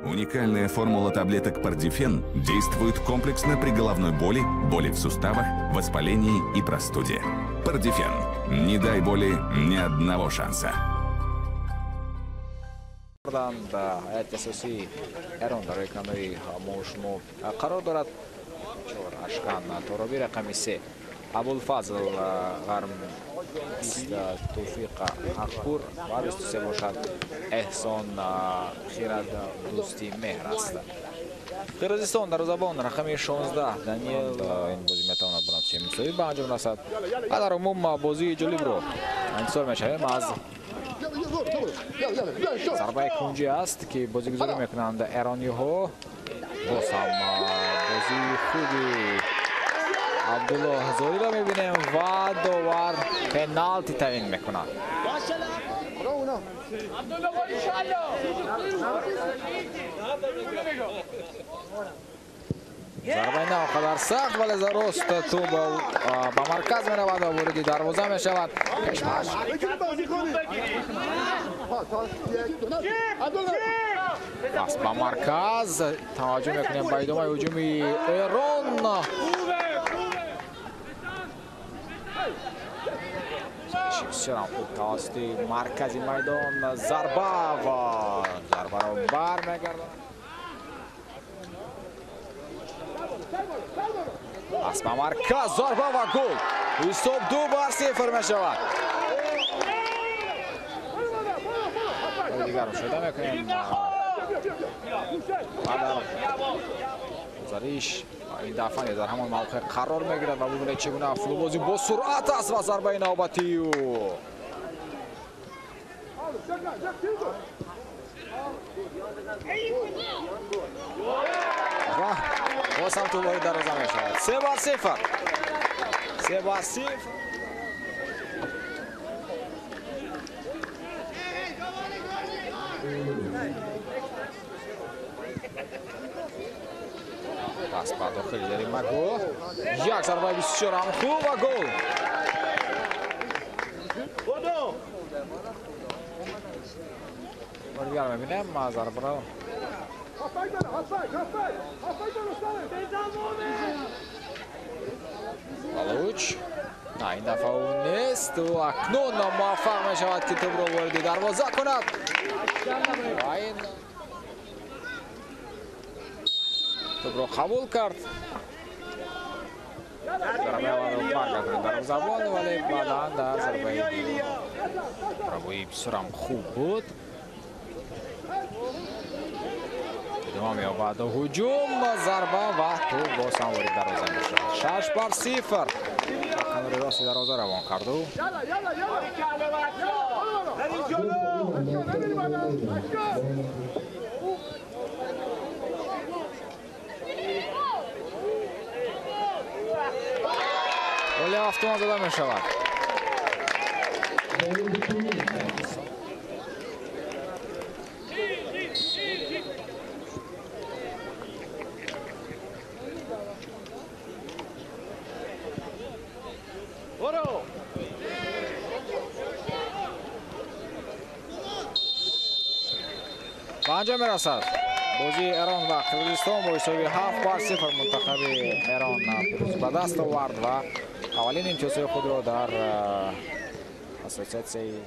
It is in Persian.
Уникальная формула таблеток Пардифен действует комплексно при головной боли, боли в суставах, воспалении и простуде. Пардифен. Не дай боли ни одного шанса. حیات اساسی ایران در اکرانوی شما قرار دارد اشکان ترابی رقم 3 ابوالفضل غرم 20 توفیق حقپور و 23 باشد احسان خیرد دوستی مهر است. قرقیزستان در زبان رقم 16 دانیل این بازی میتواند بلند چه مساوی به انجام رسد و در عموم بازی جالب رو انتظار میشویم از ضربه کنجی است که بازیگذاری میکنند ایرانی ها. باز هم بازی خوبی عبدالله هزاری را میبینیم و داور پنالتی تعیین میکند. ضربه نه قدر سخت ولی درست تو به مرکز می رود و وارد دروازه می شود. کشمش پس به مرکز توجه میکنیم به ادامه هجوم ایران. بسیار خوب توسط مرکزی میدان ضربه و ضربه را برمیگرداند. پس به مرکز ضربه و گل. حساب 2-0 می شود. دیگر رو شده میکنیم و در گزارش این دفعه در همان موقع قرار میگیرد و ببینید چگونه فلوبازی با سرعت است و ضربه نوبتی و باز هم تو وارد دروازه میشود. 3-0 پس بعد داخلی داریم مگو یک ضربه بسیار هم خوب و گل. دیگر میبینیم ضربه را بلوچ نه این دفعه اون نیست و اکنون موفق می شود که توپ را وارد دروازه کند و این توپ را قبول کرد. دروازه‌بان ولی بعدا در ضربه ضربه بسیار هم خوب بود. ادامه می‌یابد هجوم ضربه و توپ باز هم وارد دروازه می‌شود. 6-0 کنار راست دروازه روان کرد و گل هفتم زده می‌شود. به انجام می‌رسد بازی ایران و قرقیزستان با حساب 7-0 منتخب ایران پیروزی به دست آورد و اولین امتیازهای خود را در اساسیاسیون